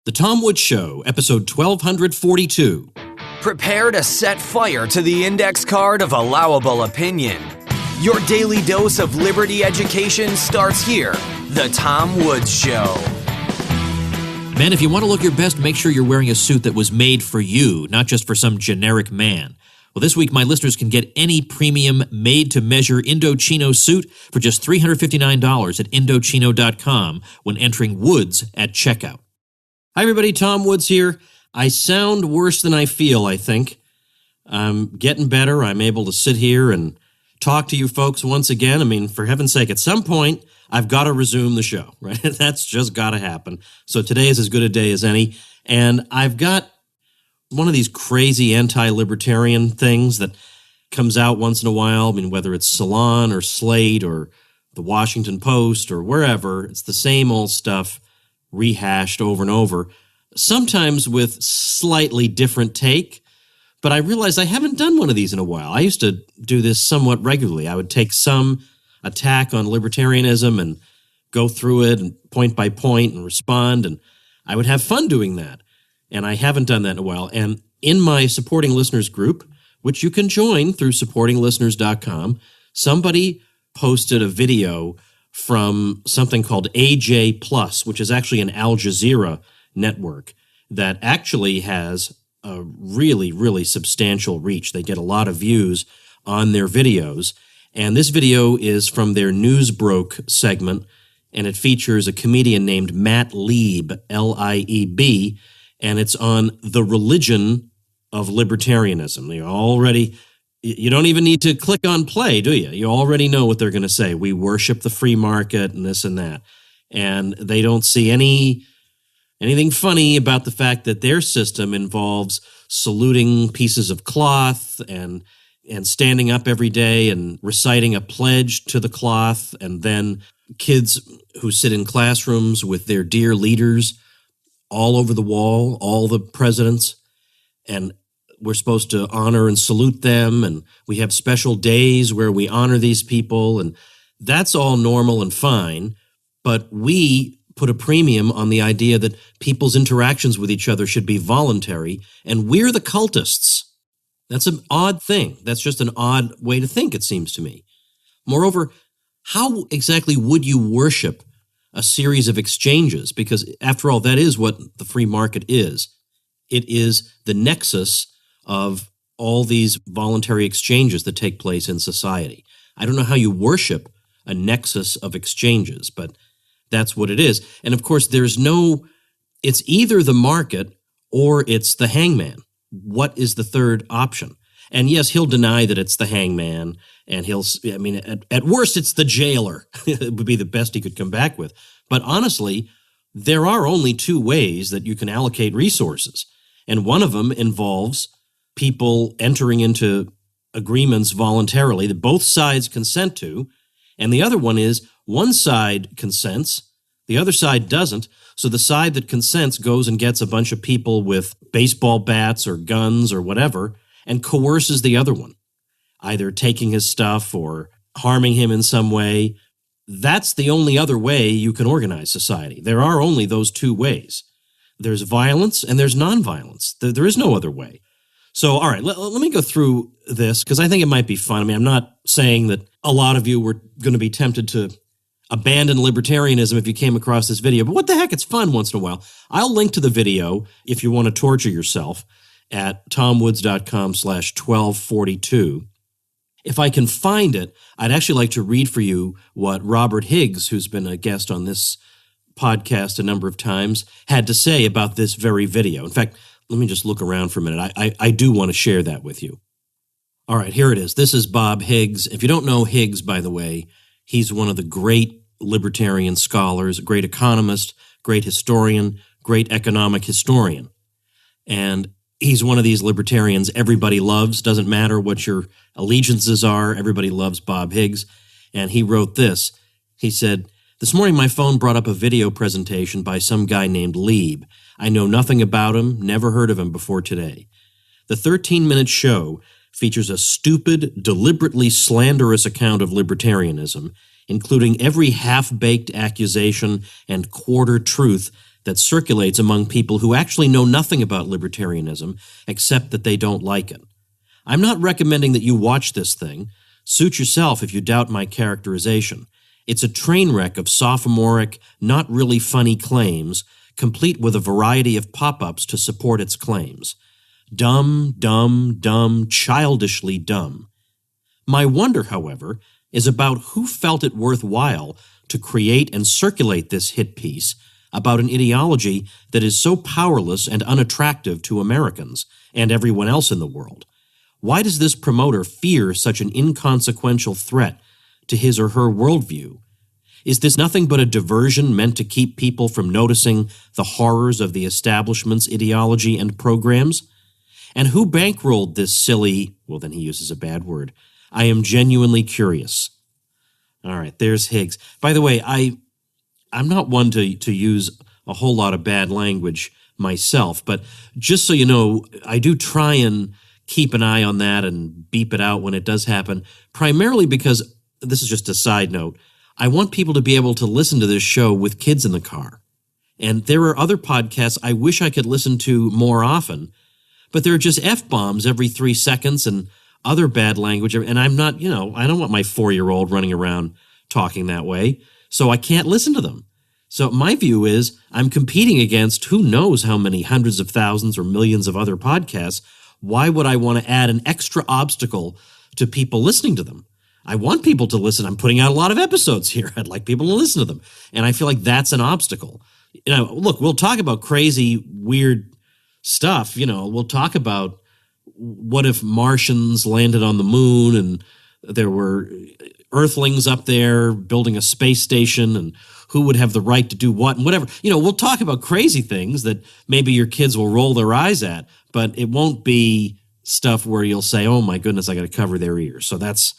The Tom Woods Show, episode 1242. Prepare to set fire to the index card of allowable opinion. Your daily dose of liberty education starts here. The Tom Woods Show. Man, if you want to look your best, make sure you're wearing a suit that was made for you, not just for some generic man. Well, this week, my listeners can get any premium made-to-measure Indochino suit for just $359 at Indochino.com when entering Woods at checkout. Hi, everybody. Tom Woods here. I sound worse than I feel, I think. I'm getting better. I'm able to sit here and talk to you folks once again. I mean, for heaven's sake, at some point, I've got to resume the show, right? That's just got to happen. So today is as good a day as any. And I've got one of these crazy anti-libertarian things that comes out once in a while. I mean, whether it's Salon or Slate or the Washington Post or wherever, it's the same old stuff rehashed over and over, sometimes with slightly different take. But I realized I haven't done one of these in a while. I used to do this somewhat regularly. I would take some attack on libertarianism and go through it and point by point and respond, and I would have fun doing that. And I haven't done that in a while. And in my supporting listeners group, which you can join through supportinglisteners.com, somebody posted a video from something called AJ Plus, which is actually an Al Jazeera network that actually has a really, really substantial reach. They get a lot of views on their videos. And this video is from their News Broke segment, and it features a comedian named Matt Lieb, L-I-E-B, and it's on the religion of libertarianism. You don't even need to click on play, do you? You already know what they're going to say. We worship the free market and this and that. And they don't see anything funny about the fact that their system involves saluting pieces of cloth and standing up every day and reciting a pledge to the cloth, and then kids who sit in classrooms with their dear leaders all over the wall, all the presidents, and we're supposed to honor and salute them, and we have special days where we honor these people, and that's all normal and fine, but we put a premium on the idea that people's interactions with each other should be voluntary, and we're the cultists. That's an odd thing. That's just an odd way to think, it seems to me. Moreover, how exactly would you worship a series of exchanges? Because after all, that is what the free market is. It is the nexus of all these voluntary exchanges that take place in society. I don't know how you worship a nexus of exchanges, but that's what it is. And of course, it's either the market or it's the hangman. What is the third option? And yes, he'll deny that it's the hangman, and at worst, it's the jailer. It would be the best he could come back with. But honestly, there are only two ways that you can allocate resources. And one of them involves people entering into agreements voluntarily that both sides consent to. And the other one is one side consents, the other side doesn't. So the side that consents goes and gets a bunch of people with baseball bats or guns or whatever and coerces the other one, either taking his stuff or harming him in some way. That's the only other way you can organize society. There are only those two ways. There's violence and there's nonviolence. There is no other way. So, all right, let me go through this because I think it might be fun. I mean, I'm not saying that a lot of you were going to be tempted to abandon libertarianism if you came across this video, but what the heck, it's fun once in a while. I'll link to the video if you want to torture yourself at tomwoods.com/1242. If I can find it, I'd actually like to read for you what Robert Higgs, who's been a guest on this podcast a number of times, had to say about this very video. In fact, let me just look around for a minute. I do want to share that with you. All right, here it is. This is Bob Higgs. If you don't know Higgs, by the way, he's one of the great libertarian scholars, a great economist, great historian, great economic historian. And he's one of these libertarians everybody loves. Doesn't matter what your allegiances are. Everybody loves Bob Higgs. And he wrote this. He said, "This morning my phone brought up a video presentation by some guy named Lieb. I know nothing about him, never heard of him before today. The 13-minute show features a stupid, deliberately slanderous account of libertarianism, including every half-baked accusation and quarter truth that circulates among people who actually know nothing about libertarianism except that they don't like it. I'm not recommending that you watch this thing. Suit yourself if you doubt my characterization. It's a train wreck of sophomoric, not really funny claims, complete with a variety of pop-ups to support its claims. Dumb, dumb, dumb, childishly dumb. My wonder, however, is about who felt it worthwhile to create and circulate this hit piece about an ideology that is so powerless and unattractive to Americans and everyone else in the world. Why does this promoter fear such an inconsequential threat to his or her worldview? Is this nothing but a diversion meant to keep people from noticing the horrors of the establishment's ideology and programs? And who bankrolled this silly, well, then he uses a bad word. I am genuinely curious. All right, there's Higgs. By the way, I'm not one to use a whole lot of bad language myself, but just so you know, I do try and keep an eye on that and beep it out when it does happen, primarily because, this is just a side note, I want people to be able to listen to this show with kids in the car. And there are other podcasts I wish I could listen to more often, but there are just F-bombs every 3 seconds and other bad language, and I'm not, I don't want my 4-year-old running around talking that way, so I can't listen to them. So my view is I'm competing against who knows how many hundreds of thousands or millions of other podcasts. Why would I want to add an extra obstacle to people listening to them? I want people to listen. I'm putting out a lot of episodes here. I'd like people to listen to them. And I feel like that's an obstacle. Look, we'll talk about crazy, weird stuff. We'll talk about what if Martians landed on the moon and there were Earthlings up there building a space station and who would have the right to do what and whatever. We'll talk about crazy things that maybe your kids will roll their eyes at, but it won't be stuff where you'll say, oh my goodness, I got to cover their ears. So that's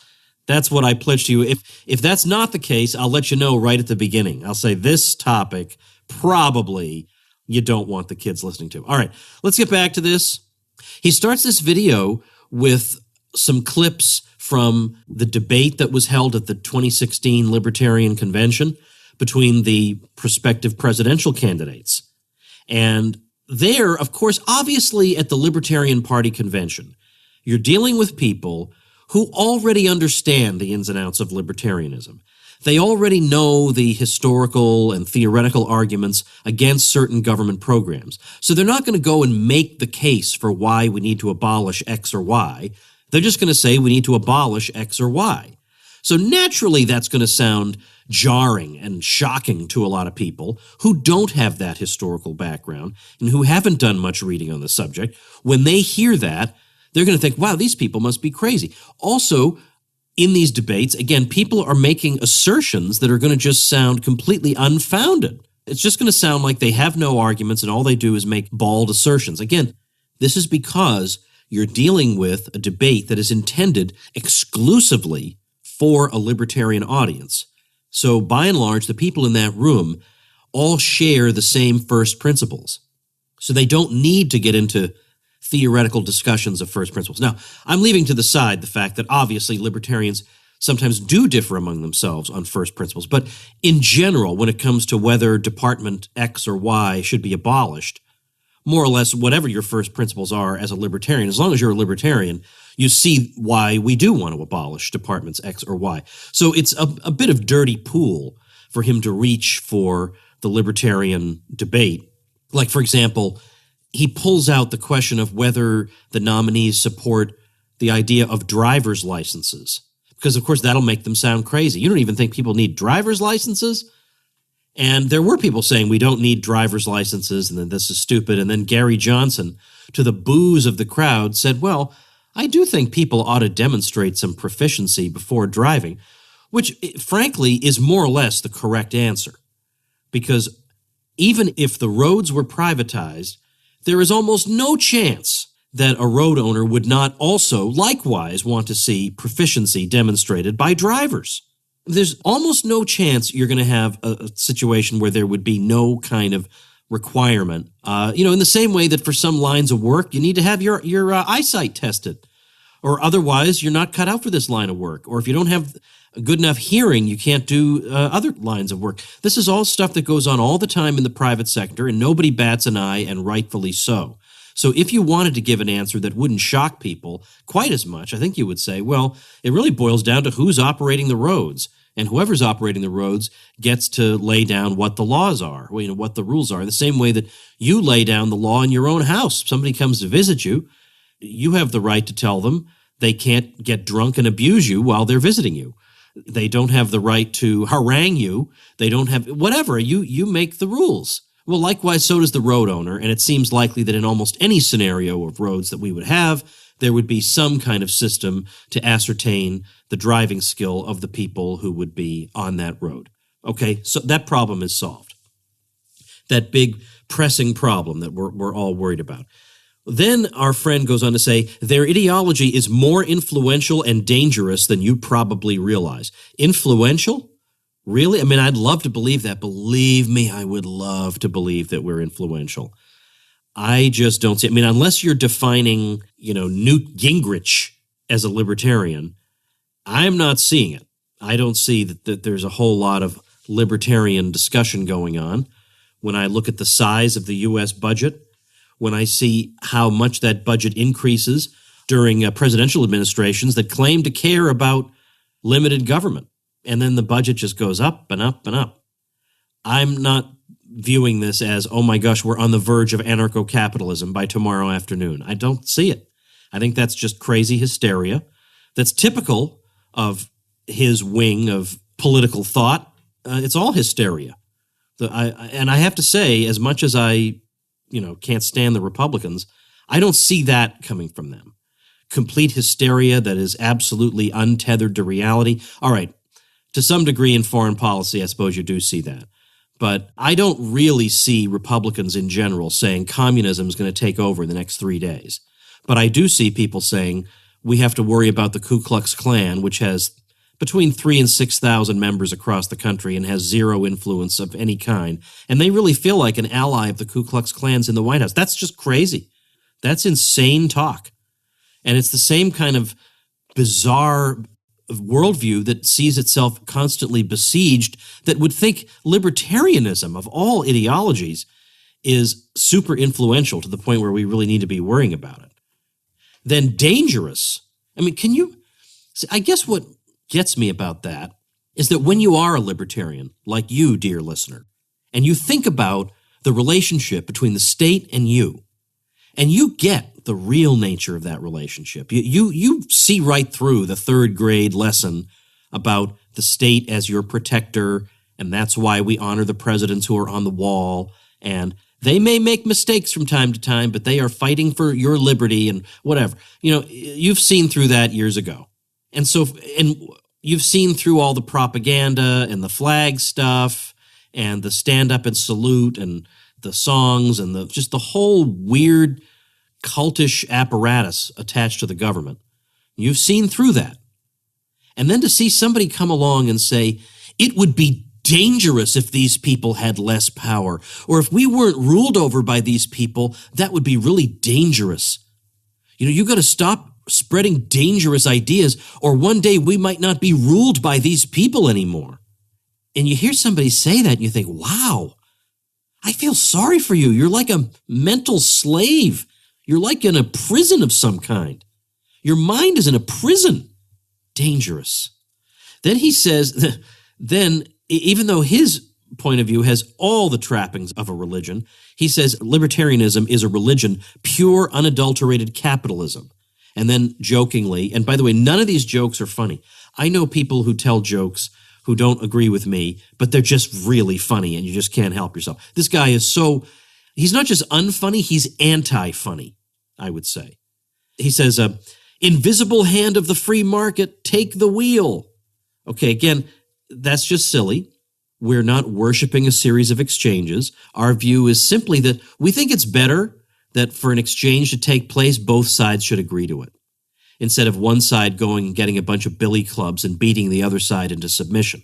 what I pledge to you. If that's not the case, I'll let you know right at the beginning. I'll say this topic probably you don't want the kids listening to. All right, let's get back to this. He starts this video with some clips from the debate that was held at the 2016 Libertarian Convention between the prospective presidential candidates. And there, of course, obviously at the Libertarian Party convention, you're dealing with people who already understand the ins and outs of libertarianism. They already know the historical and theoretical arguments against certain government programs. So they're not going to go and make the case for why we need to abolish X or Y. They're just going to say we need to abolish X or Y. So naturally, that's going to sound jarring and shocking to a lot of people who don't have that historical background and who haven't done much reading on the subject. When they hear that, they're going to think, wow, these people must be crazy. Also, in these debates, again, people are making assertions that are going to just sound completely unfounded. It's just going to sound like they have no arguments and all they do is make bald assertions. Again, this is because you're dealing with a debate that is intended exclusively for a libertarian audience. So by and large, the people in that room all share the same first principles. So they don't need to get into theoretical discussions of first principles. Now, I'm leaving to the side the fact that obviously libertarians sometimes do differ among themselves on first principles, but in general, when it comes to whether Department X or Y should be abolished, more or less whatever your first principles are as a libertarian, as long as you're a libertarian, you see why we do want to abolish Departments X or Y. So it's a bit of dirty pool for him to reach for the libertarian debate. Like, for example, he pulls out the question of whether the nominees support the idea of driver's licenses, because, of course, that'll make them sound crazy. You don't even think people need driver's licenses? And there were people saying we don't need driver's licenses and then this is stupid. And then Gary Johnson, to the boos of the crowd, said, well, I do think people ought to demonstrate some proficiency before driving, which, frankly, is more or less the correct answer. Because even if the roads were privatized, there is almost no chance that a road owner would not also likewise want to see proficiency demonstrated by drivers. There's almost no chance you're going to have a situation where there would be no kind of requirement. In the same way that for some lines of work, you need to have your eyesight tested, or otherwise you're not cut out for this line of work. Or if you don't have a good enough hearing, you can't do other lines of work. This is all stuff that goes on all the time in the private sector, and nobody bats an eye, and rightfully so. So if you wanted to give an answer that wouldn't shock people quite as much, I think you would say, well, it really boils down to who's operating the roads. And whoever's operating the roads gets to lay down what the laws are, what the rules are. The same way that you lay down the law in your own house. Somebody comes to visit you, you have the right to tell them they can't get drunk and abuse you while they're visiting you. They don't have the right to harangue you. They don't have whatever. You make the rules. Well, likewise, so does the road owner, and it seems likely that in almost any scenario of roads that we would have, there would be some kind of system to ascertain the driving skill of the people who would be on that road. Okay, so that problem is solved. That big pressing problem that we're all worried about. Then our friend goes on to say, their ideology is more influential and dangerous than you probably realize. Influential? Really? I mean, I'd love to believe that. Believe me, I would love to believe that we're influential. I just don't see it. I mean, unless you're defining, Newt Gingrich as a libertarian, I'm not seeing it. I don't see that there's a whole lot of libertarian discussion going on. When I look at the size of the U.S. budget, when I see how much that budget increases during presidential administrations that claim to care about limited government, and then the budget just goes up and up and up. I'm not viewing this as, oh my gosh, we're on the verge of anarcho-capitalism by tomorrow afternoon. I don't see it. I think that's just crazy hysteria that's typical of his wing of political thought. It's all hysteria. And I have to say, as much as I can't stand the Republicans, I don't see that coming from them. Complete hysteria that is absolutely untethered to reality. All right, to some degree in foreign policy, I suppose you do see that. But I don't really see Republicans in general saying communism is going to take over in the next 3 days. But I do see people saying we have to worry about the Ku Klux Klan, which has between 3,000 and 6,000 members across the country and has zero influence of any kind. And they really feel like an ally of the Ku Klux Klan's in the White House. That's just crazy. That's insane talk. And it's the same kind of bizarre worldview that sees itself constantly besieged that would think libertarianism of all ideologies is super influential to the point where we really need to be worrying about it. Then dangerous. I mean, I guess what gets me about that is that when you are a libertarian, like you, dear listener, and you think about the relationship between the state and you get the real nature of that relationship. You see right through the third grade lesson about the state as your protector, and that's why we honor the presidents who are on the wall, and they may make mistakes from time to time, but they are fighting for your liberty and whatever. You've seen through that years ago. And you've seen through all the propaganda and the flag stuff and the stand up and salute and the songs and just the whole weird cultish apparatus attached to the government. You've seen through that. And then to see somebody come along and say, it would be dangerous if these people had less power, or if we weren't ruled over by these people, that would be really dangerous. You got to stop spreading dangerous ideas, or one day we might not be ruled by these people anymore. And you hear somebody say that and you think, wow, I feel sorry for you. You're like a mental slave. You're like in a prison of some kind. Your mind is in a prison. Dangerous. Then he says, even though his point of view has all the trappings of a religion, he says libertarianism is a religion, pure, unadulterated capitalism. And then jokingly, and by the way, none of these jokes are funny. I know people who tell jokes who don't agree with me, but they're just really funny and you just can't help yourself. This guy is he's not just unfunny, he's anti-funny, I would say. He says, invisible hand of the free market, take the wheel. Okay, again, that's just silly. We're not worshiping a series of exchanges. Our view is simply that we think it's better that for an exchange to take place, both sides should agree to it, instead of one side going and getting a bunch of billy clubs and beating the other side into submission.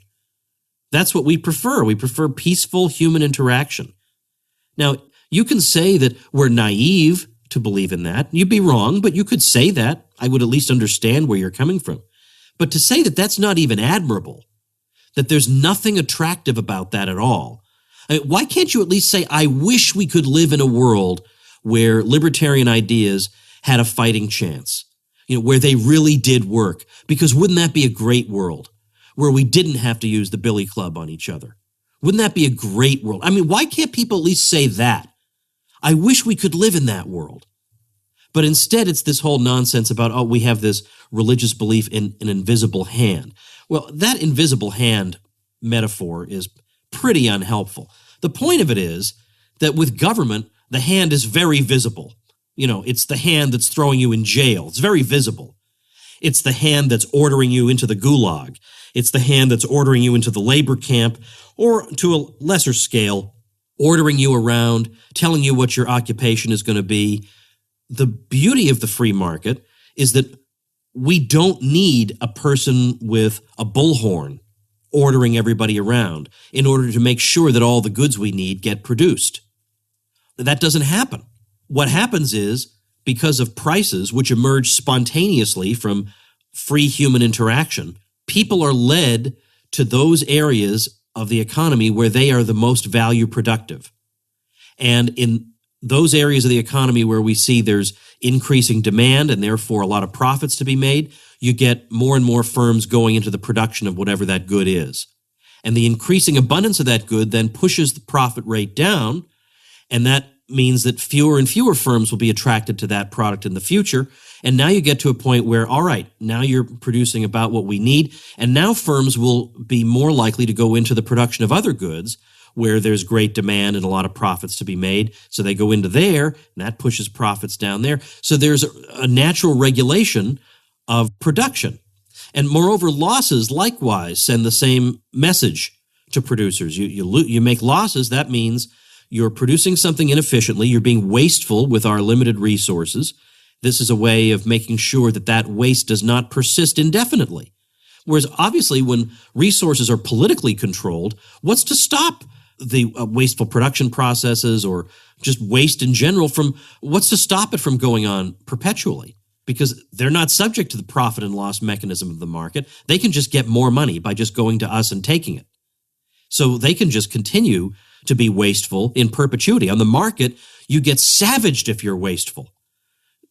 That's what we prefer. We prefer peaceful human interaction. Now, you can say that we're naive to believe in that. You'd be wrong, but you could say that. I would at least understand where you're coming from. But to say that that's not even admirable, that there's nothing attractive about that at all, why can't you at least say, I wish we could live in a world where libertarian ideas had a fighting chance, where they really did work? Because wouldn't that be a great world, where we didn't have to use the billy club on each other? Wouldn't that be a great world? I mean, why can't people at least say that? I wish we could live in that world. But instead, it's this whole nonsense about, we have this religious belief in an invisible hand. Well, that invisible hand metaphor is pretty unhelpful. The point of it is that with government, the hand is very visible. It's the hand that's throwing you in jail. It's very visible. It's the hand that's ordering you into the gulag. It's the hand that's ordering you into the labor camp, or to a lesser scale, ordering you around, telling you what your occupation is going to be. The beauty of the free market is that we don't need a person with a bullhorn ordering everybody around in order to make sure that all the goods we need get produced. That doesn't happen. What happens is, because of prices which emerge spontaneously from free human interaction, people are led to those areas of the economy where they are the most value productive. And in those areas of the economy where we see there's increasing demand and therefore a lot of profits to be made, you get more and more firms going into the production of whatever that good is. And the increasing abundance of that good then pushes the profit rate down, and that means that fewer and fewer firms will be attracted to that product in the future. And now you get to a point where, all right, now you're producing about what we need, and now firms will be more likely to go into the production of other goods where there's great demand and a lot of profits to be made. So they go into there, and that pushes profits down there. So there's a natural regulation of production. And moreover, losses likewise send the same message to producers. You make losses, that means you're producing something inefficiently, you're being wasteful with our limited resources. This is a way of making sure that that waste does not persist indefinitely. Whereas obviously when resources are politically controlled, what's to stop the wasteful production processes or just waste in general what's to stop it from going on perpetually? Because they're not subject to the profit and loss mechanism of the market. They can just get more money by just going to us and taking it. So they can just continue to be wasteful in perpetuity. On the market, you get savaged if you're wasteful.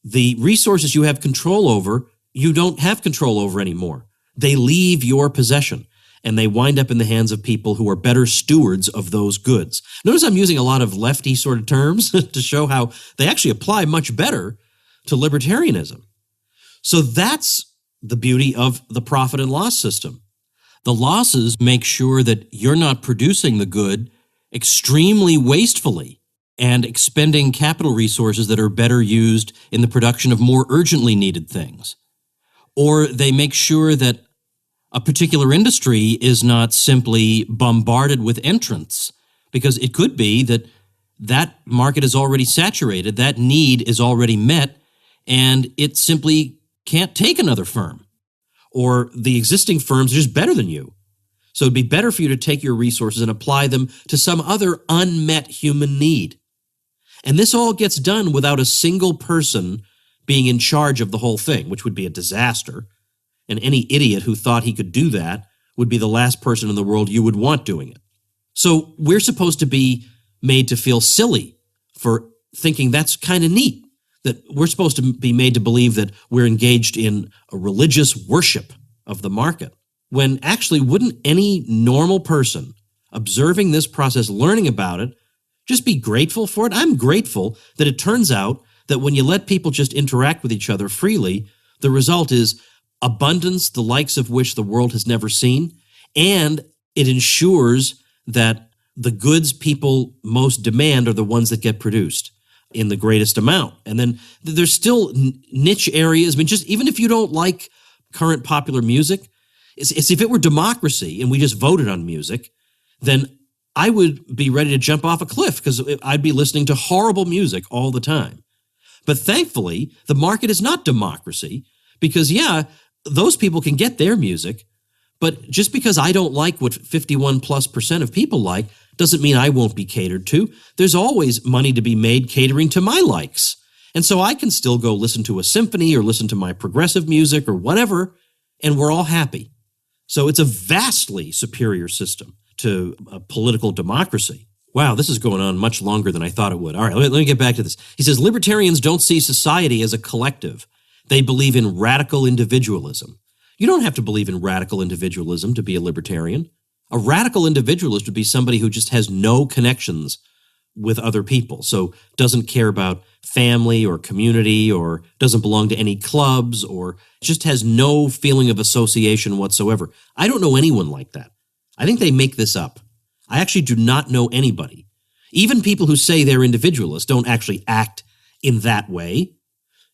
The resources you have control over, you don't have control over anymore. They leave your possession, and they wind up in the hands of people who are better stewards of those goods. Notice I'm using a lot of lefty sort of terms to show how they actually apply much better to libertarianism. So that's the beauty of the profit and loss system. The losses make sure that you're not producing the good extremely wastefully and expending capital resources that are better used in the production of more urgently needed things. Or they make sure that a particular industry is not simply bombarded with entrants, because it could be that that market is already saturated, that need is already met, and it simply can't take another firm. Or the existing firms are just better than you. So it'd be better for you to take your resources and apply them to some other unmet human need. And this all gets done without a single person being in charge of the whole thing, which would be a disaster. And any idiot who thought he could do that would be the last person in the world you would want doing it. So we're supposed to be made to feel silly for thinking that's kind of neat, that we're supposed to be made to believe that we're engaged in a religious worship of the market, when actually wouldn't any normal person observing this process, learning about it, just be grateful for it? I'm grateful that it turns out that when you let people just interact with each other freely, the result is abundance, the likes of which the world has never seen, and it ensures that the goods people most demand are the ones that get produced in the greatest amount. And then there's still niche areas. I mean, just even if you don't like current popular music, it's if it were democracy and we just voted on music, then I would be ready to jump off a cliff because I'd be listening to horrible music all the time. But thankfully, the market is not democracy because, yeah, those people can get their music, but just because I don't like what 51+% of people like doesn't mean I won't be catered to. There's always money to be made catering to my likes. And so I can still go listen to a symphony or listen to my progressive music or whatever, and we're all happy. So it's a vastly superior system to a political democracy. Wow, this is going on much longer than I thought it would. All right, let me get back to this. He says, libertarians don't see society as a collective. They believe in radical individualism. You don't have to believe in radical individualism to be a libertarian. A radical individualist would be somebody who just has no connections with other people, so doesn't care about family or community or doesn't belong to any clubs or just has no feeling of association whatsoever. I don't know anyone like that. I think they make this up. I actually do not know anybody. Even people who say they're individualists don't actually act in that way.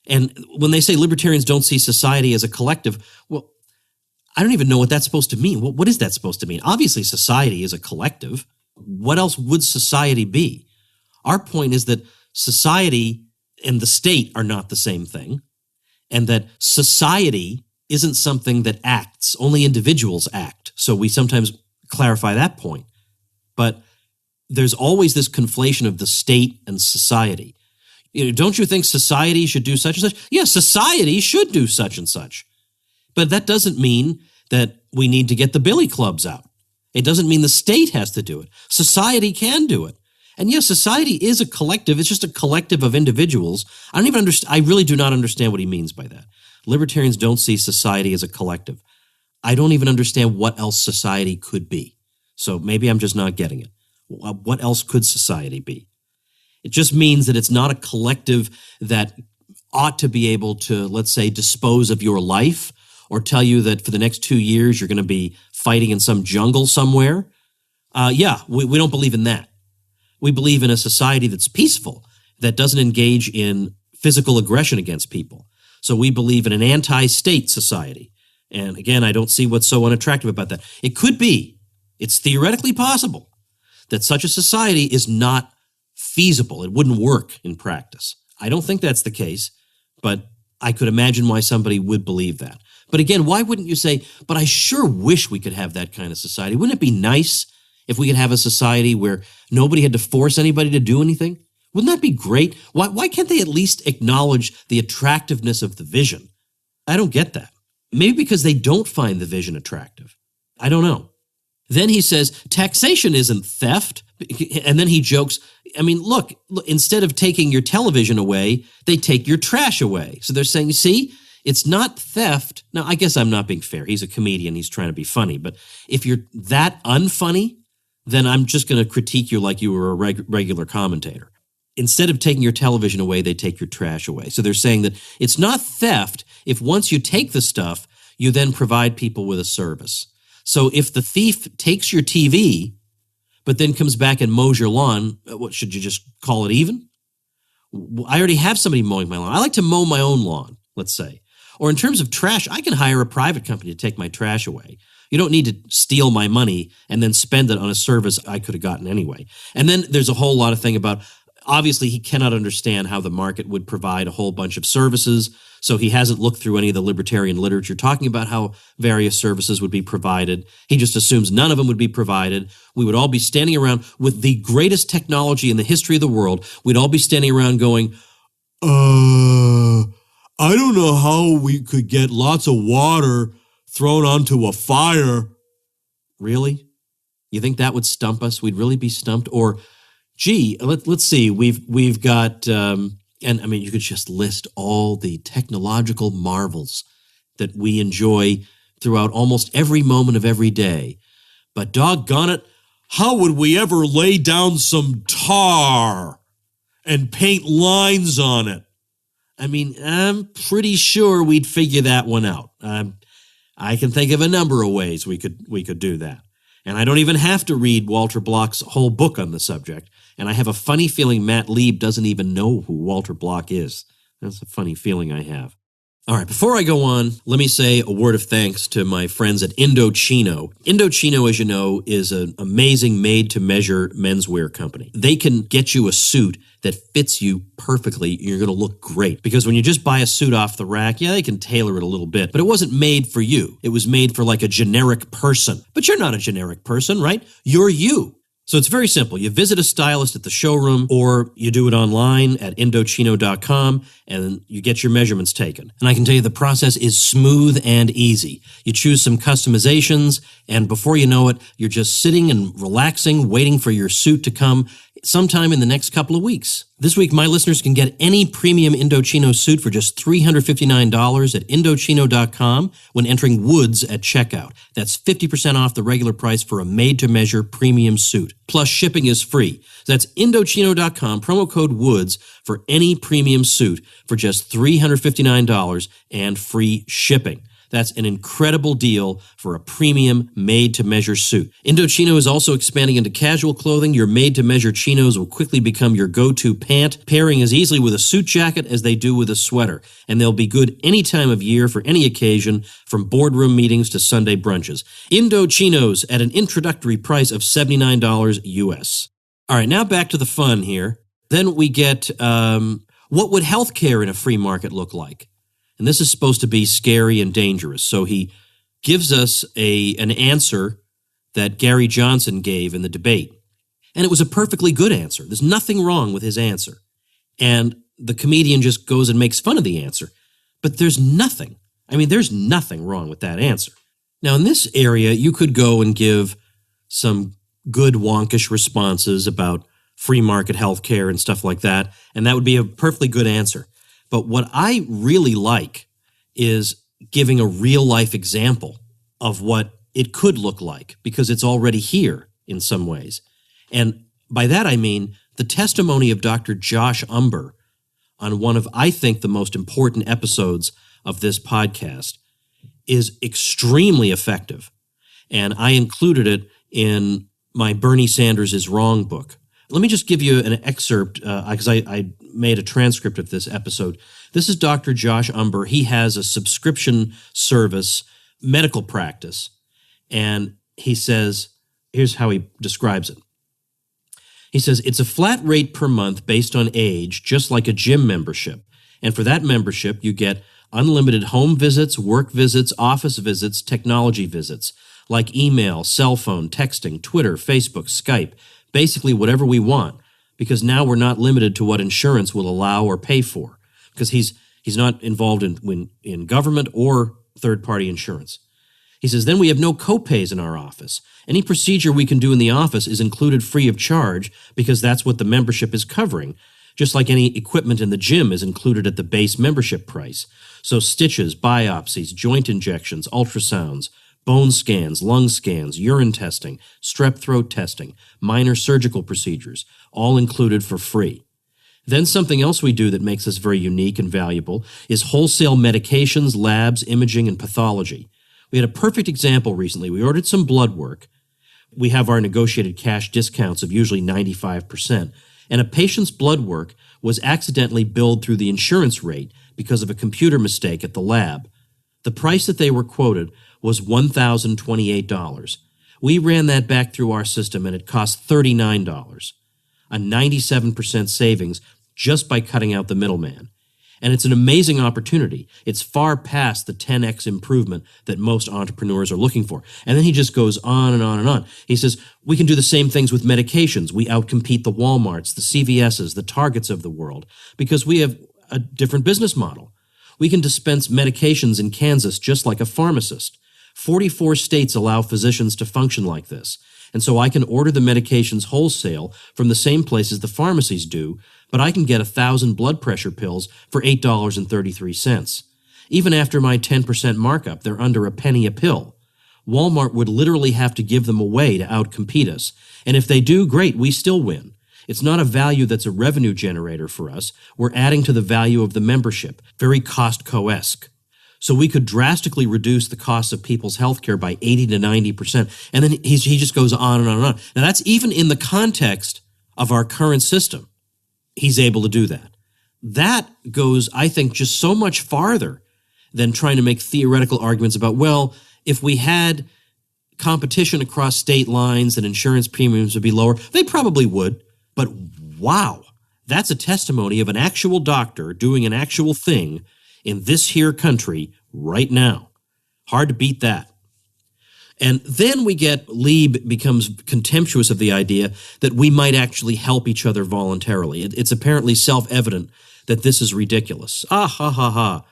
And when they say libertarians don't see society as a collective, well, I don't even know what that's supposed to mean. What is that supposed to mean? Obviously, society is a collective. What else would society be? Our point is that society and the state are not the same thing, and that society isn't something that acts. Only individuals act. So we sometimes clarify that point. But there's always this conflation of the state and society. Don't you think society should do such and such? Yeah, society should do such and such. But that doesn't mean that we need to get the billy clubs out. It doesn't mean the state has to do it. Society can do it. And yes, society is a collective. It's just a collective of individuals. I really do not understand what he means by that. Libertarians don't see society as a collective. I don't even understand what else society could be. So maybe I'm just not getting it. What else could society be? It just means that it's not a collective that ought to be able to, let's say, dispose of your life or tell you that for the next 2 years you're going to be fighting in some jungle somewhere. We don't believe in that. We believe in a society that's peaceful, that doesn't engage in physical aggression against people. So we believe in an anti-state society. And again, I don't see what's so unattractive about that. It could be. It's theoretically possible that such a society is not feasible. It wouldn't work in practice. I don't think that's the case, but I could imagine why somebody would believe that. But again, why wouldn't you say, but I sure wish we could have that kind of society. Wouldn't it be nice if we could have a society where nobody had to force anybody to do anything? Wouldn't that be great? Why can't they at least acknowledge the attractiveness of the vision? I don't get that. Maybe because they don't find the vision attractive. I don't know. Then he says, taxation isn't theft. And then he jokes, look, instead of taking your television away, they take your trash away. So they're saying, see, it's not theft. Now, I guess I'm not being fair. He's a comedian. He's trying to be funny. But if you're that unfunny, then I'm just going to critique you like you were a regular commentator. Instead of taking your television away, they take your trash away. So they're saying that it's not theft if once you take the stuff, you then provide people with a service. So if the thief takes your TV, but then comes back and mows your lawn, what should you just call it even? I already have somebody mowing my lawn. I like to mow my own lawn, let's say. Or in terms of trash, I can hire a private company to take my trash away. You don't need to steal my money and then spend it on a service I could have gotten anyway. And then there's a whole lot of thing about, obviously he cannot understand how the market would provide a whole bunch of services. So he hasn't looked through any of the libertarian literature talking about how various services would be provided. He just assumes none of them would be provided. We would all be standing around with the greatest technology in the history of the world. We'd all be standing around going, I don't know how we could get lots of water thrown onto a fire. Really? You think that would stump us? We'd really be stumped? Or, gee, let's see, we've got... you could just list all the technological marvels that we enjoy throughout almost every moment of every day. But doggone it, how would we ever lay down some tar and paint lines on it? I'm pretty sure we'd figure that one out. I can think of a number of ways we could do that. And I don't even have to read Walter Block's whole book on the subject. And I have a funny feeling Matt Lieb doesn't even know who Walter Block is. That's a funny feeling I have. All right, before I go on, let me say a word of thanks to my friends at Indochino. Indochino, as you know, is an amazing made-to-measure menswear company. They can get you a suit that fits you perfectly. You're going to look great. Because when you just buy a suit off the rack, yeah, they can tailor it a little bit, but it wasn't made for you. It was made for like a generic person. But you're not a generic person, right? You're you. So it's very simple. You visit a stylist at the showroom, or you do it online at Indochino.com, and you get your measurements taken. And I can tell you the process is smooth and easy. You choose some customizations, and before you know it, you're just sitting and relaxing, waiting for your suit to come sometime in the next couple of weeks. This week, my listeners can get any premium Indochino suit for just $359 at Indochino.com when entering Woods at checkout. That's 50% off the regular price for a made-to-measure premium suit. Plus, shipping is free. That's Indochino.com, promo code Woods for any premium suit for just $359 and free shipping. That's an incredible deal for a premium made-to-measure suit. Indochino is also expanding into casual clothing. Your made-to-measure chinos will quickly become your go-to pant, pairing as easily with a suit jacket as they do with a sweater. And they'll be good any time of year for any occasion, from boardroom meetings to Sunday brunches. Indochinos at an introductory price of $79 US. All right, now back to the fun here. Then we get, what would healthcare in a free market look like? And this is supposed to be scary and dangerous. So he gives us an answer that Gary Johnson gave in the debate. And it was a perfectly good answer. There's nothing wrong with his answer. And the comedian just goes and makes fun of the answer. But there's nothing wrong with that answer. Now, in this area, you could go and give some good wonkish responses about free market healthcare and stuff like that, and that would be a perfectly good answer. But what I really like is giving a real-life example of what it could look like, because it's already here in some ways. And by that I mean the testimony of Dr. Josh Umber on one of, I think, the most important episodes of this podcast is extremely effective. And I included it in my Bernie Sanders is Wrong book. Let me just give you an excerpt, because I made a transcript of this episode. This is Dr. Josh Umber. He has a subscription service, medical practice, and he says, here's how he describes it. He says, it's a flat rate per month based on age, just like a gym membership. And for that membership, you get unlimited home visits, work visits, office visits, technology visits, like email, cell phone, texting, Twitter, Facebook, Skype, basically whatever we want, because now we're not limited to what insurance will allow or pay for, because he's not involved in government or third-party insurance. He says, then we have no copays in our office. Any procedure we can do in the office is included free of charge because that's what the membership is covering, just like any equipment in the gym is included at the base membership price. So stitches, biopsies, joint injections, ultrasounds, bone scans, lung scans, urine testing, strep throat testing, minor surgical procedures, all included for free. Then something else we do that makes us very unique and valuable is wholesale medications, labs, imaging, and pathology. We had a perfect example recently. We ordered some blood work. We have our negotiated cash discounts of usually 95%, and a patient's blood work was accidentally billed through the insurance rate because of a computer mistake at the lab. The price that they were quoted was $1,028. We ran that back through our system, and it cost $39, a 97% savings just by cutting out the middleman. And it's an amazing opportunity. It's far past the 10x improvement that most entrepreneurs are looking for. And then he just goes on and on and on. He says, we can do the same things with medications. We outcompete the Walmarts, the CVSs, the Targets of the world, because we have a different business model. We can dispense medications in Kansas just like a pharmacist. 44 states allow physicians to function like this. And so I can order the medications wholesale from the same places the pharmacies do, but I can get 1,000 blood pressure pills for $8.33. Even after my 10% markup, they're under a penny a pill. Walmart would literally have to give them away to outcompete us. And if they do, great, we still win. It's not a value that's a revenue generator for us. We're adding to the value of the membership, very Costco-esque. So we could drastically reduce the cost of people's healthcare by 80 to 90%. And then he just goes on and on and on. Now, that's even in the context of our current system. He's able to do that. That goes, I think, just so much farther than trying to make theoretical arguments about, well, if we had competition across state lines and insurance premiums would be lower. They probably would. But wow, that's a testimony of an actual doctor doing an actual thing in this here country right now. Hard to beat that. And then Lieb becomes contemptuous of the idea that we might actually help each other voluntarily. It's apparently self-evident that this is ridiculous. Ah, ha, ha, ha.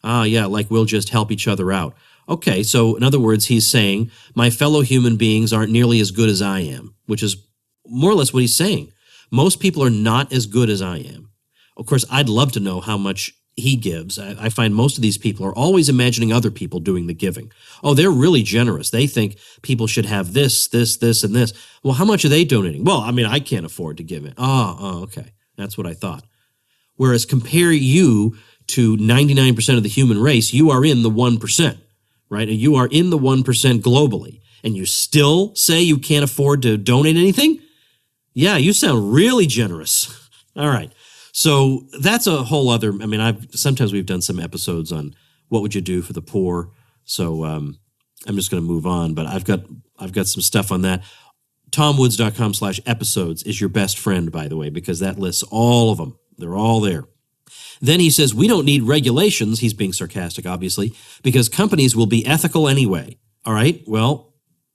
Ah, yeah, like we'll just help each other out. Okay, so in other words, he's saying my fellow human beings aren't nearly as good as I am, which is more or less what he's saying. Most people are not as good as I am. Of course, I'd love to know how much he gives. I find most of these people are always imagining other people doing the giving. Oh, they're really generous. They think people should have this, this, this, and this. Well, how much are they donating? Well, I mean, I can't afford to give it. Oh, okay. That's what I thought. Whereas compare you to 99% of the human race, you are in the 1%, right? And you are in the 1% globally, and you still say you can't afford to donate anything? Yeah, you sound really generous. All right. So that's a whole other, I mean, sometimes we've done some episodes on what would you do for the poor. So I'm just going to move on, but I've got some stuff on that. TomWoods.com/episodes is your best friend, by the way, because that lists all of them. They're all there. Then he says, we don't need regulations. He's being sarcastic, obviously, because companies will be ethical anyway. All right. Well,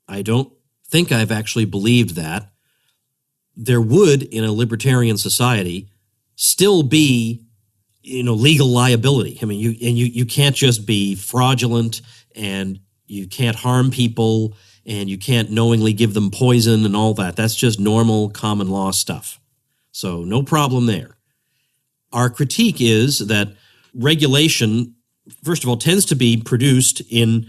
I don't think I've actually believed that. There would, in a libertarian society, still be, legal liability. I mean, you can't just be fraudulent, and you can't harm people, and you can't knowingly give them poison and all that. That's just normal common law stuff. So no problem there. Our critique is that regulation, first of all, tends to be produced in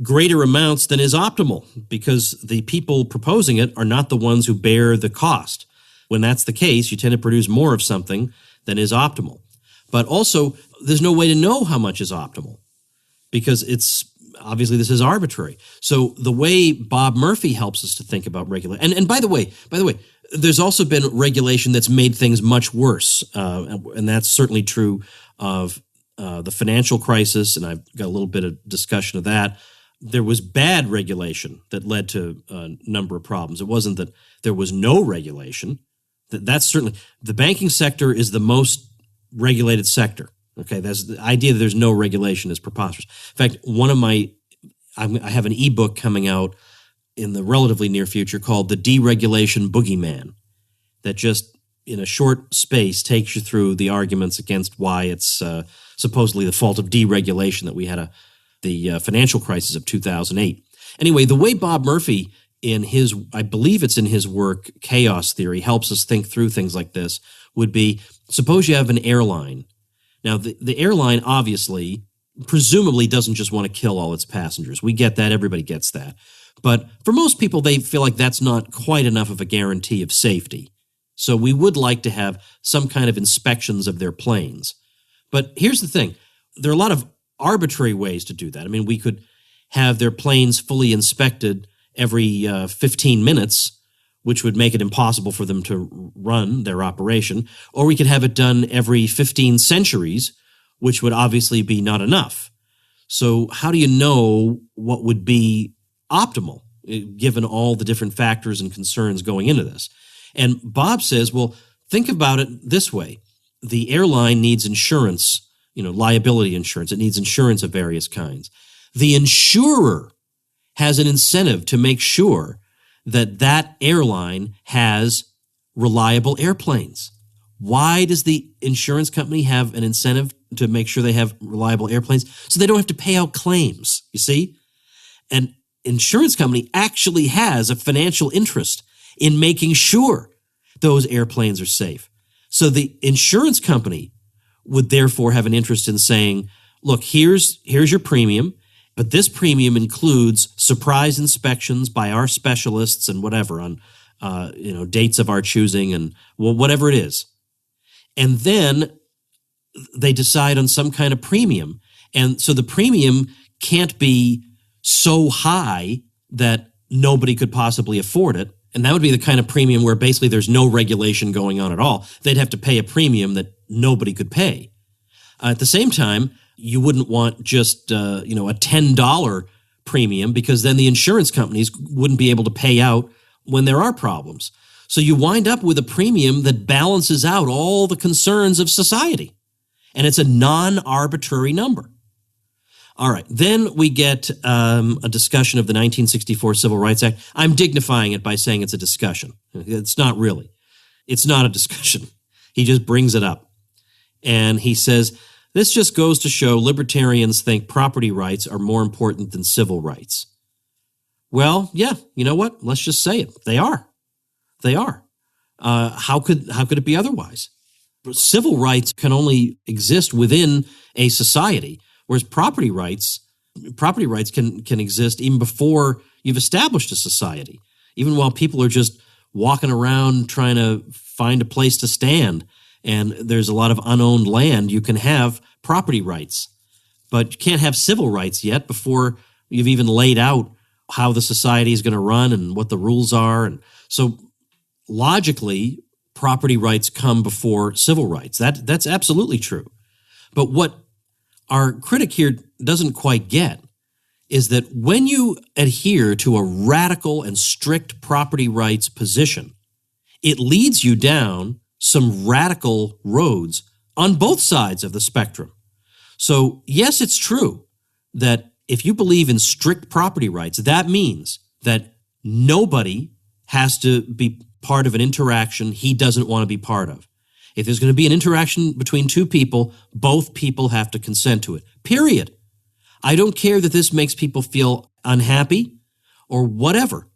greater amounts than is optimal, because the people proposing it are not the ones who bear the cost. When that's the case, you tend to produce more of something than is optimal. But also, there's no way to know how much is optimal, because obviously this is arbitrary. So the way Bob Murphy helps us to think about regulation, and by the way, there's also been regulation that's made things much worse, and that's certainly true of the financial crisis, and I've got a little bit of discussion of that. There was bad regulation that led to a number of problems. It wasn't that there was no regulation. That's certainly, the banking sector is the most regulated sector. Okay, that's the idea that there's no regulation is preposterous. In fact, I have an ebook coming out in the relatively near future called The Deregulation Boogeyman, that just in a short space takes you through the arguments against why it's supposedly the fault of deregulation that we had the financial crisis of 2008. Anyway, the way Bob Murphy I believe it's in his work, Chaos Theory, helps us think through things like this, would be, suppose you have an airline. Now, the airline obviously, presumably doesn't just want to kill all its passengers. We get that. Everybody gets that. But for most people, they feel like that's not quite enough of a guarantee of safety. So we would like to have some kind of inspections of their planes. But here's the thing. There are a lot of arbitrary ways to do that. I mean, we could have their planes fully inspected every 15 minutes, which would make it impossible for them to run their operation, or we could have it done every 15 centuries, which would obviously be not enough. So how do you know what would be optimal, given all the different factors and concerns going into this? And Bob says, well, think about it this way. The airline needs insurance, liability insurance. It needs insurance of various kinds. The insurer has an incentive to make sure that airline has reliable airplanes. Why does the insurance company have an incentive to make sure they have reliable airplanes? So they don't have to pay out claims, you see? An insurance company actually has a financial interest in making sure those airplanes are safe. So the insurance company would therefore have an interest in saying, look, here's your premium, but this premium includes surprise inspections by our specialists and whatever on dates of our choosing and whatever it is. And then they decide on some kind of premium. And so the premium can't be so high that nobody could possibly afford it. And that would be the kind of premium where basically there's no regulation going on at all. They'd have to pay a premium that nobody could pay. At the same time, you wouldn't want just a $10 premium, because then the insurance companies wouldn't be able to pay out when there are problems. So you wind up with a premium that balances out all the concerns of society. And it's a non-arbitrary number. All right. Then we get a discussion of the 1964 Civil Rights Act. I'm dignifying it by saying it's a discussion. It's not really. It's not a discussion. He just brings it up. And he says, this just goes to show libertarians think property rights are more important than civil rights. Well, yeah, you know what? Let's just say it. They are. They are. How could it be otherwise? Civil rights can only exist within a society, whereas property rights can exist even before you've established a society, even while people are just walking around trying to find a place to stand. And there's a lot of unowned land, you can have property rights. But you can't have civil rights yet before you've even laid out how the society is going to run and what the rules are. And so logically, property rights come before civil rights. That's absolutely true. But what our critic here doesn't quite get is that when you adhere to a radical and strict property rights position, it leads you down some radical roads on both sides of the spectrum. So yes, it's true that if you believe in strict property rights, that means that nobody has to be part of an interaction he doesn't want to be part of. If there's going to be an interaction between two people, both people have to consent to it, period. I don't care that this makes people feel unhappy or whatever.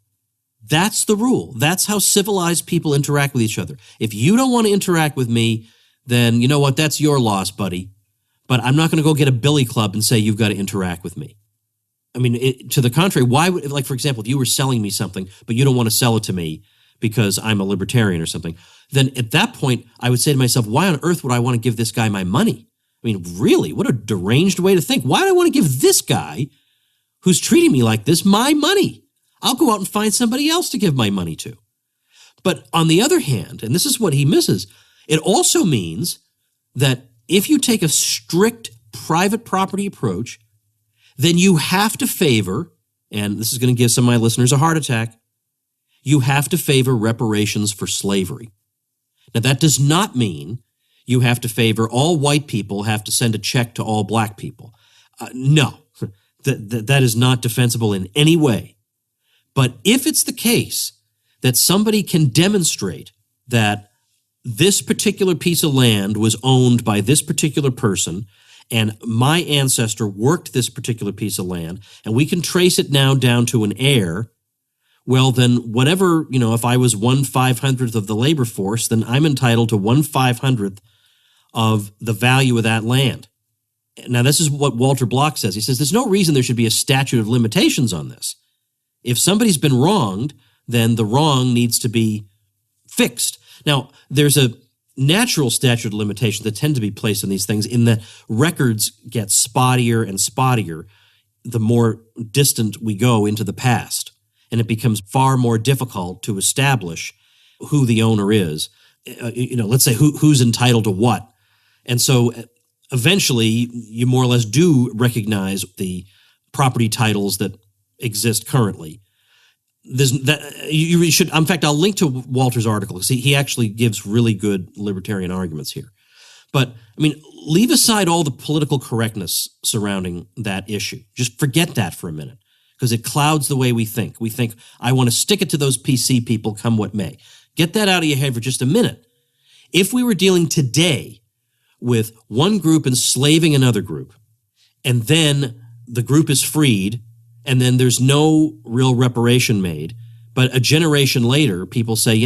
That's the rule. That's how civilized people interact with each other. If you don't want to interact with me, then you know what? That's your loss, buddy. But I'm not going to go get a billy club and say you've got to interact with me. I mean, to the contrary, why would, like, for example, if you were selling me something, but you don't want to sell it to me because I'm a libertarian or something, then at that point, I would say to myself, why on earth would I want to give this guy my money? I mean, really, what a deranged way to think. Why do I want to give this guy who's treating me like this my money? I'll go out and find somebody else to give my money to. But on the other hand, and this is what he misses, it also means that if you take a strict private property approach, then you have to favor, and this is going to give some of my listeners a heart attack, you have to favor reparations for slavery. Now, that does not mean you have to favor all white people have to send a check to all black people. No, that is not defensible in any way. But if it's the case that somebody can demonstrate that this particular piece of land was owned by this particular person, and my ancestor worked this particular piece of land, and we can trace it now down to an heir, well, then whatever, if I was 1/500th of the labor force, then I'm entitled to 1/500th of the value of that land. Now, this is what Walter Block says. He says, there's no reason there should be a statute of limitations on this. If somebody's been wronged, then the wrong needs to be fixed. Now, there's a natural statute of limitations that tend to be placed on these things in that records get spottier and spottier the more distant we go into the past. And it becomes far more difficult to establish who the owner is. Let's say who's entitled to what. And so eventually you more or less do recognize the property titles that exist currently. You should. In fact, I'll link to Walter's article because he actually gives really good libertarian arguments here. But I mean, leave aside all the political correctness surrounding that issue. Just forget that for a minute because it clouds the way we think. We think, I want to stick it to those PC people come what may. Get that out of your head for just a minute. If we were dealing today with one group enslaving another group, and then the group is freed, and then there's no real reparation made, but a generation later, people say,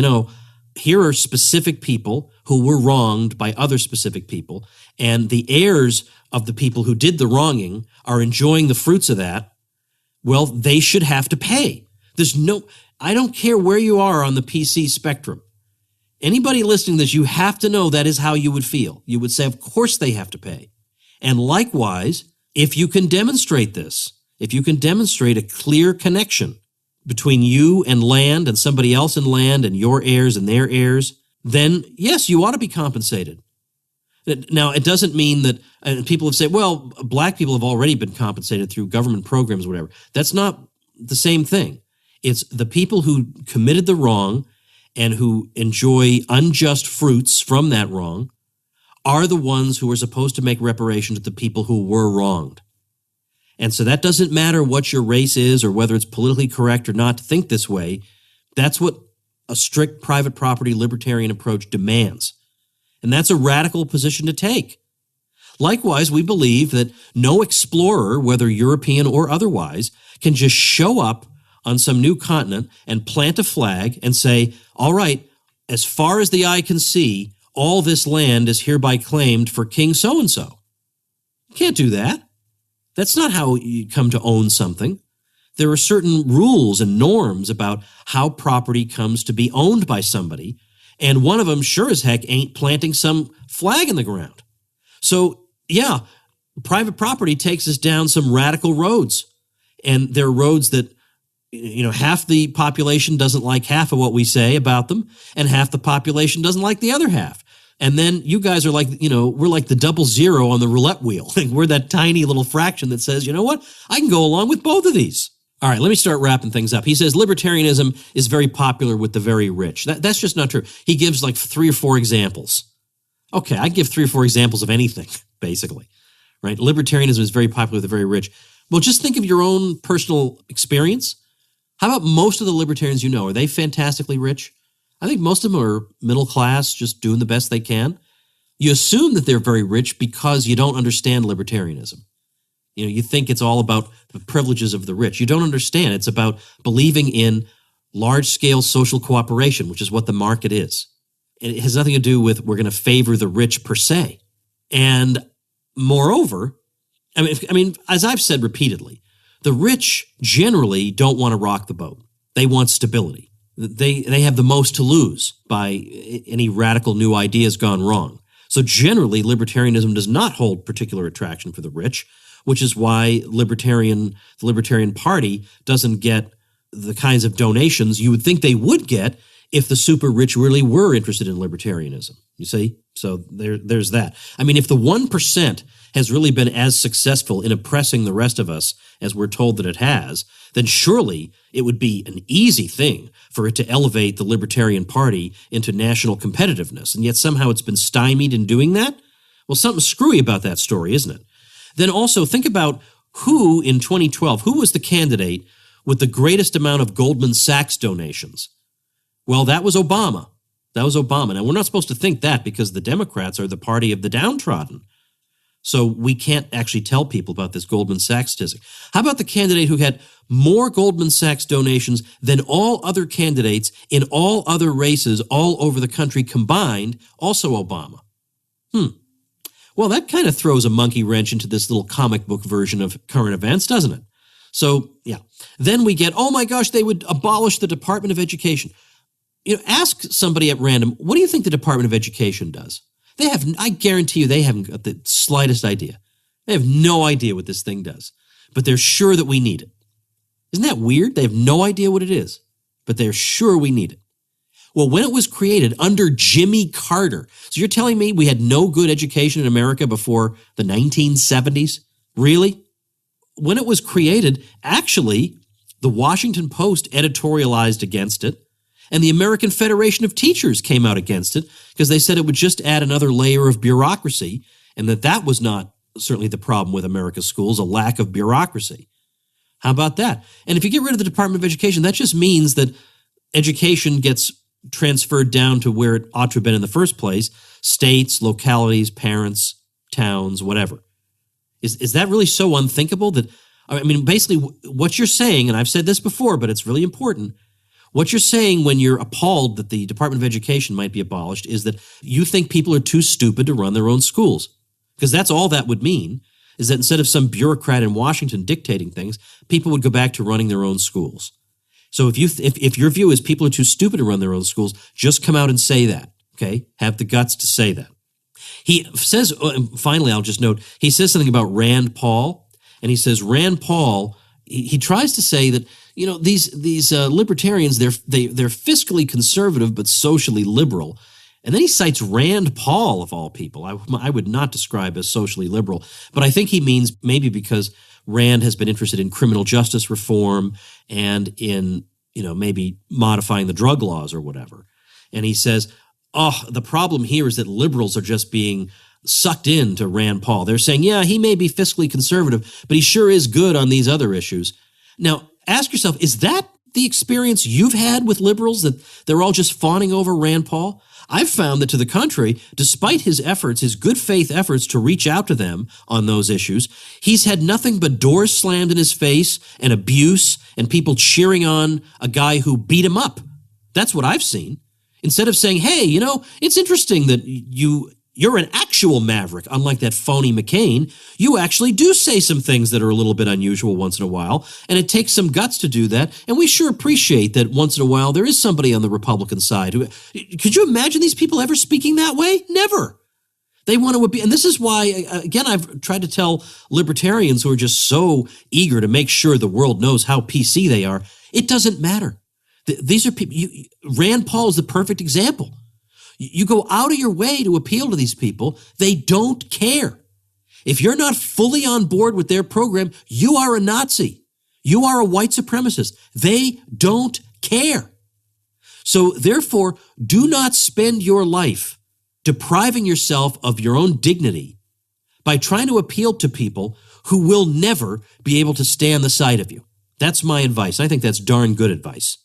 here are specific people who were wronged by other specific people, and the heirs of the people who did the wronging are enjoying the fruits of that. Well, they should have to pay. I don't care where you are on the PC spectrum. Anybody listening to this, you have to know that is how you would feel. You would say, of course they have to pay. And likewise, if you can demonstrate this, if you can demonstrate a clear connection between you and land and somebody else in land and your heirs and their heirs, then yes, you ought to be compensated. Now, it doesn't mean that people have said, well, black people have already been compensated through government programs or whatever. That's not the same thing. It's the people who committed the wrong and who enjoy unjust fruits from that wrong are the ones who are supposed to make reparation to the people who were wronged. And so that doesn't matter what your race is or whether it's politically correct or not to think this way. That's what a strict private property libertarian approach demands. And that's a radical position to take. Likewise, we believe that no explorer, whether European or otherwise, can just show up on some new continent and plant a flag and say, all right, as far as the eye can see, all this land is hereby claimed for King so-and-so. You can't do that. That's not how you come to own something. There are certain rules and norms about how property comes to be owned by somebody, and one of them sure as heck ain't planting some flag in the ground. So, yeah, private property takes us down some radical roads, and they're roads that, half the population doesn't like half of what we say about them, and half the population doesn't like the other half. And then you guys are like, we're like the 00 on the roulette wheel. We're that tiny little fraction that says, you know what, I can go along with both of these. All right, let me start wrapping things up. He says libertarianism is very popular with the very rich. That's just not true. He gives like 3 or 4 examples. Okay, I give 3 or 4 examples of anything, basically, right? Libertarianism is very popular with the very rich. Well, just think of your own personal experience. How about most of the libertarians you know? Are they fantastically rich? I think most of them are middle class, just doing the best they can. You assume that they're very rich because you don't understand libertarianism. You think it's all about the privileges of the rich. You don't understand. It's about believing in large-scale social cooperation, which is what the market is. And it has nothing to do with we're going to favor the rich per se. And moreover, I mean, as I've said repeatedly, the rich generally don't want to rock the boat. They want stability. They have the most to lose by any radical new ideas gone wrong. So generally, libertarianism does not hold particular attraction for the rich, which is why the Libertarian Party doesn't get the kinds of donations you would think they would get if the super rich really were interested in libertarianism. You see? So there's that. I mean, if the 1% has really been as successful in oppressing the rest of us as we're told that it has, then surely it would be an easy thing for it to elevate the Libertarian Party into national competitiveness. And yet somehow it's been stymied in doing that? Well, something screwy about that story, isn't it? Then also think about who in 2012, who was the candidate with the greatest amount of Goldman Sachs donations? Well, that was Obama. That was Obama. Now, we're not supposed to think that because the Democrats are the party of the downtrodden. So we can't actually tell people about this Goldman Sachs statistic. How about the candidate who had more Goldman Sachs donations than all other candidates in all other races all over the country combined, also Obama? Well, that kind of throws a monkey wrench into this little comic book version of current events, doesn't it? So, yeah. Then we get, oh my gosh, they would abolish the Department of Education. Ask somebody at random, what do you think the Department of Education does? I guarantee you they haven't got the slightest idea. They have no idea what this thing does, but they're sure that we need it. Isn't that weird? They have no idea what it is, but they're sure we need it. Well, when it was created under Jimmy Carter, so you're telling me we had no good education in America before the 1970s? Really? When it was created, actually, the Washington Post editorialized against it, and the American Federation of Teachers came out against it because they said it would just add another layer of bureaucracy, and that was not certainly the problem with America's schools, a lack of bureaucracy. How about that? And if you get rid of the Department of Education, that just means that education gets transferred down to where it ought to have been in the first place, states, localities, parents, towns, whatever. Is that really so unthinkable that, I mean, basically what you're saying, and I've said this before, but it's really important, what you're saying when you're appalled that the Department of Education might be abolished is that you think people are too stupid to run their own schools. Because that's all that would mean, is that instead of some bureaucrat in Washington dictating things, people would go back to running their own schools. So if your view is people are too stupid to run their own schools, just come out and say that, okay? Have the guts to say that. He says, finally, I'll just note, he says something about Rand Paul, and he says Rand Paul, he tries to say that, these libertarians, they're fiscally conservative but socially liberal. And then he cites Rand Paul, of all people. I would not describe as socially liberal, but I think he means maybe because Rand has been interested in criminal justice reform and in, maybe modifying the drug laws or whatever. And he says, the problem here is that liberals are just being sucked into Rand Paul. They're saying, yeah, he may be fiscally conservative, but he sure is good on these other issues. Now, ask yourself, is that the experience you've had with liberals, that they're all just fawning over Rand Paul? I've found that, to the contrary, despite his efforts, his good faith efforts to reach out to them on those issues, he's had nothing but doors slammed in his face and abuse and people cheering on a guy who beat him up. That's what I've seen. Instead of saying, hey, you know, it's interesting that you're an actual maverick, unlike that phony McCain. You actually do say some things that are a little bit unusual once in a while, and it takes some guts to do that, and we sure appreciate that once in a while there is somebody on the Republican side who... Could you imagine these people ever speaking that way? Never. They want to be, and this is why, again, I've tried to tell libertarians who are just so eager to make sure the world knows how PC they are, it doesn't matter. These are people... Rand Paul is the perfect example. You go out of your way to appeal to these people. They don't care. If you're not fully on board with their program, you are a Nazi. You are a white supremacist. They don't care. So therefore, do not spend your life depriving yourself of your own dignity by trying to appeal to people who will never be able to stay on the side of you. That's my advice. I think that's darn good advice.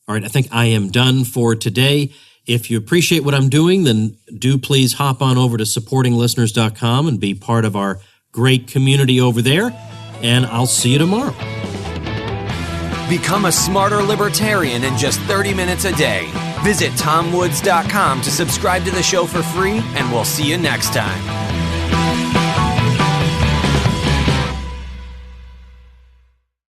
All right, I think I am done for today. If you appreciate what I'm doing, then do please hop on over to supportinglisteners.com and be part of our great community over there, and I'll see you tomorrow. Become a smarter libertarian in just 30 minutes a day. Visit TomWoods.com to subscribe to the show for free, and we'll see you next time.